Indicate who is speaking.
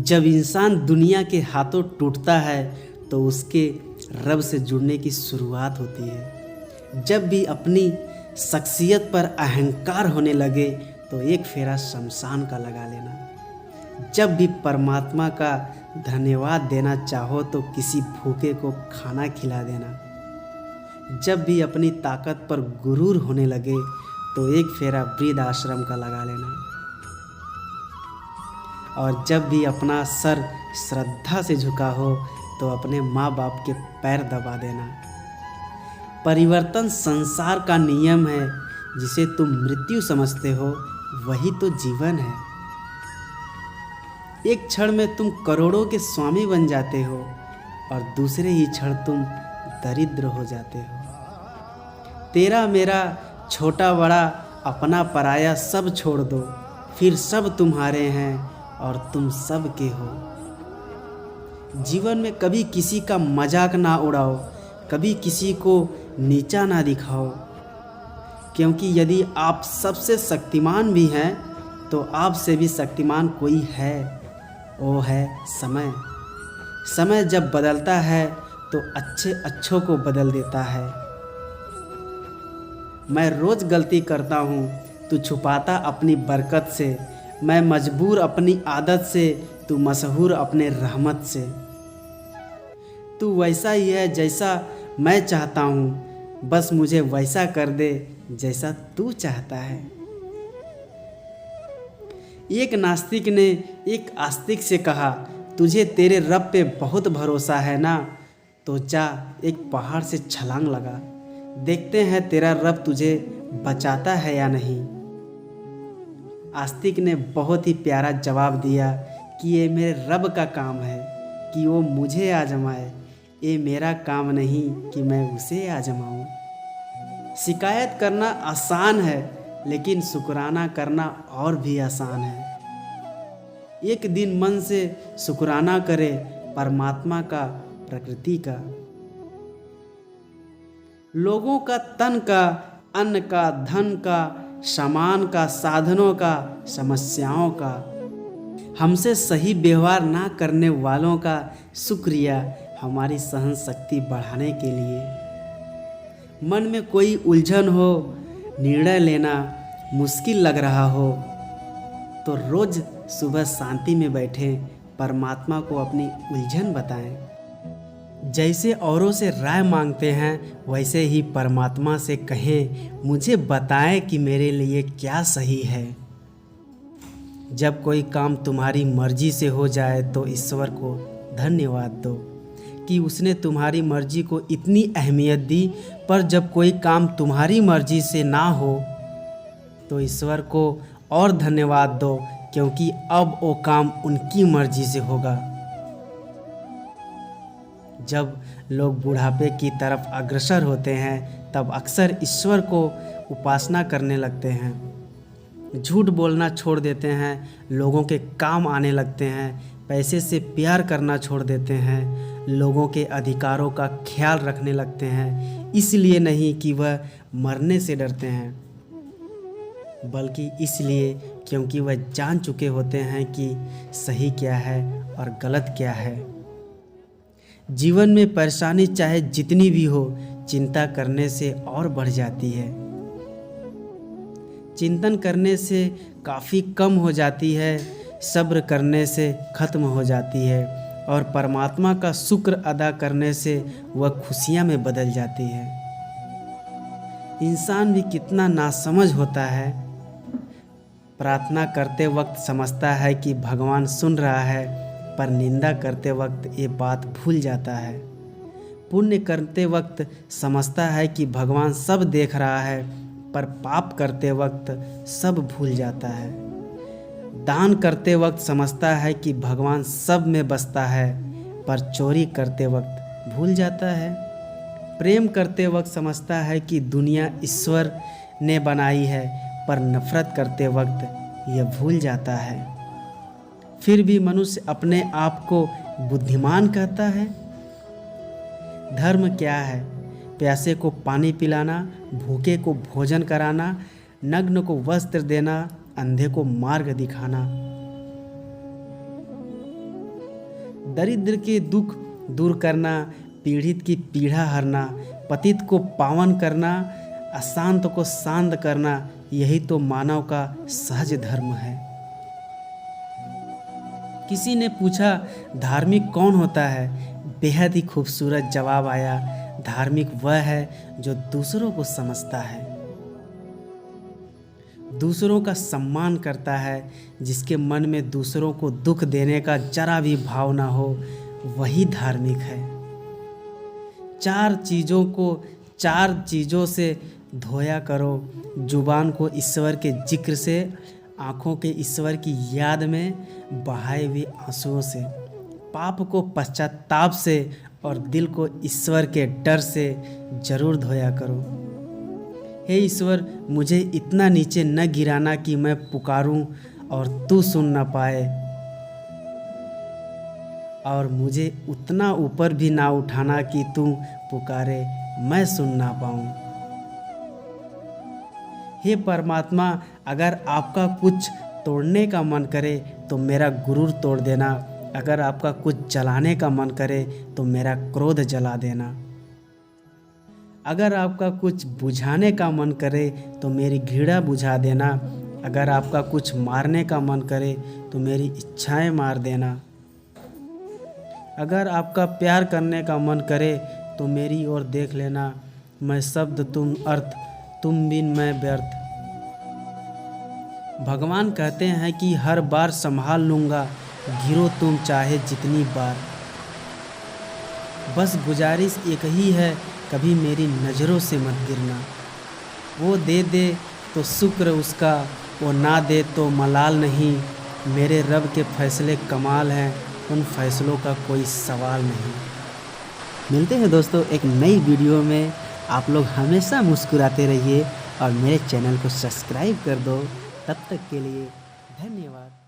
Speaker 1: जब इंसान दुनिया के हाथों टूटता है तो उसके रब से जुड़ने की शुरुआत होती है। जब भी अपनी शख्सियत पर अहंकार होने लगे तो एक फेरा शमशान का लगा लेना। जब भी परमात्मा का धन्यवाद देना चाहो तो किसी भूखे को खाना खिला देना। जब भी अपनी ताकत पर गुरूर होने लगे तो एक फेरा वृद्ध आश्रम का लगा लेना। और जब भी अपना सर श्रद्धा से झुका हो तो अपने माँ बाप के पैर दबा देना। परिवर्तन संसार का नियम है। जिसे तुम मृत्यु समझते हो वही तो जीवन है। एक क्षण में तुम करोड़ों के स्वामी बन जाते हो और दूसरे ही क्षण तुम दरिद्र हो जाते हो। तेरा मेरा छोटा बड़ा अपना पराया सब छोड़ दो, फिर सब तुम्हारे हैं और तुम सब के हो। जीवन में कभी किसी का मजाक ना उड़ाओ, कभी किसी को नीचा ना दिखाओ, क्योंकि यदि आप सबसे शक्तिमान भी हैं तो आपसे भी शक्तिमान कोई है, वो है समय। समय जब बदलता है तो अच्छे अच्छों को बदल देता है। मैं रोज़ गलती करता हूँ, तू छुपाता अपनी बरकत से। मैं मजबूर अपनी आदत से, तू मशहूर अपने रहमत से। तू वैसा ही है जैसा मैं चाहता हूँ, बस मुझे वैसा कर दे जैसा तू चाहता है। एक नास्तिक ने एक आस्तिक से कहा, तुझे तेरे रब पे बहुत भरोसा है ना, तो जा एक पहाड़ से छलांग लगा, देखते हैं तेरा रब तुझे बचाता है या नहीं। आस्तिक ने बहुत ही प्यारा जवाब दिया कि ये मेरे रब का काम है कि वो मुझे आजमाए, ये मेरा काम नहीं कि मैं उसे आजमाऊं। शिकायत करना आसान है लेकिन शुक्राना करना और भी आसान है। एक दिन मन से शुक्राना करे परमात्मा का, प्रकृति का, लोगों का, तन का, अन्न का, धन का, सामान का, साधनों का, समस्याओं का, हमसे सही व्यवहार ना करने वालों का शुक्रिया हमारी सहन शक्ति बढ़ाने के लिए। मन में कोई उलझन हो, निर्णय लेना मुश्किल लग रहा हो तो रोज़ सुबह शांति में बैठें, परमात्मा को अपनी उलझन बताएं। जैसे औरों से राय मांगते हैं वैसे ही परमात्मा से कहें, मुझे बताएं कि मेरे लिए क्या सही है। जब कोई काम तुम्हारी मर्जी से हो जाए तो ईश्वर को धन्यवाद दो कि उसने तुम्हारी मर्जी को इतनी अहमियत दी। पर जब कोई काम तुम्हारी मर्जी से ना हो तो ईश्वर को और धन्यवाद दो, क्योंकि अब वो काम उनकी मर्जी से होगा। जब लोग बुढ़ापे की तरफ अग्रसर होते हैं तब अक्सर ईश्वर को उपासना करने लगते हैं। झूठ बोलना छोड़ देते हैं, लोगों के काम आने लगते हैं, पैसे से प्यार करना छोड़ देते हैं, लोगों के अधिकारों का ख्याल रखने लगते हैं। इसलिए नहीं कि वह मरने से डरते हैं, बल्कि इसलिए क्योंकि वह जान चुके होते हैं कि सही क्या है और गलत क्या है। जीवन में परेशानी चाहे जितनी भी हो, चिंता करने से और बढ़ जाती है। चिंतन करने से काफ़ी कम हो जाती है, सब्र करने से ख़त्म हो जाती है और परमात्मा का शुक्र अदा करने से वह खुशियाँ में बदल जाती है। इंसान भी कितना नासमझ होता है। प्रार्थना करते वक्त समझता है कि भगवान सुन रहा है, पर निंदा करते वक्त ये बात भूल जाता है। पुण्य करते वक्त समझता है कि भगवान सब देख रहा है, पर पाप करते वक्त सब भूल जाता है। दान करते वक्त समझता है कि भगवान सब में बसता है, पर चोरी करते वक्त भूल जाता है। प्रेम करते वक्त समझता है कि दुनिया ईश्वर ने बनाई है, पर नफरत करते वक्त यह भूल जाता है। फिर भी मनुष्य अपने आप को बुद्धिमान कहता है। धर्म क्या है? प्यासे को पानी पिलाना, भूखे को भोजन कराना, नग्न को वस्त्र देना, अंधे को मार्ग दिखाना, दरिद्र के दुख दूर करना, पीड़ित की पीड़ा हरना, पतित को पावन करना, अशांत को शांत करना, यही तो मानव का सहज धर्म है। किसी ने पूछा धार्मिक कौन होता है? बेहद ही खूबसूरत जवाब आया, धार्मिक वह है जो दूसरों को समझता है, दूसरों का सम्मान करता है, जिसके मन में दूसरों को दुख देने का जरा भी भाव ना हो, वही धार्मिक है। चार चीज़ों से धोया करो, जुबान को ईश्वर के जिक्र से, आँखों के ईश्वर की याद में बहाए हुए आंसुओं से, पाप को पश्चाताप से और दिल को ईश्वर के डर से जरूर धोया करो। हे ईश्वर, मुझे इतना नीचे न गिराना कि मैं पुकारूं और तू सुन ना पाए, और मुझे उतना ऊपर भी ना उठाना कि तू पुकारे मैं सुन ना पाऊं। हे परमात्मा, अगर आपका कुछ तोड़ने का मन करे तो मेरा गुरूर तोड़ देना, अगर आपका कुछ जलाने का मन करे तो मेरा क्रोध जला देना, अगर आपका कुछ बुझाने का मन करे तो मेरी घृणा बुझा देना, अगर आपका कुछ मारने का मन करे तो मेरी इच्छाएं मार देना, अगर आपका प्यार करने का मन करे तो मेरी ओर देख लेना, मैं शब्द तुम अर्थ, तुम बिन मैं व्यर्थ। भगवान कहते हैं कि हर बार संभाल लूँगा, घिरो तुम चाहे जितनी बार। बस गुजारिश एक ही है, कभी मेरी नज़रों से मत गिरना। वो दे दे तो शुक्र उसका, वो ना दे तो मलाल नहीं। मेरे रब के फैसले कमाल हैं, उन फैसलों का कोई सवाल नहीं। मिलते हैं दोस्तों एक नई वीडियो में। आप लोग हमेशा मुस्कुराते रहिए और मेरे चैनल को सब्सक्राइब कर दो। तब तक के लिए धन्यवाद।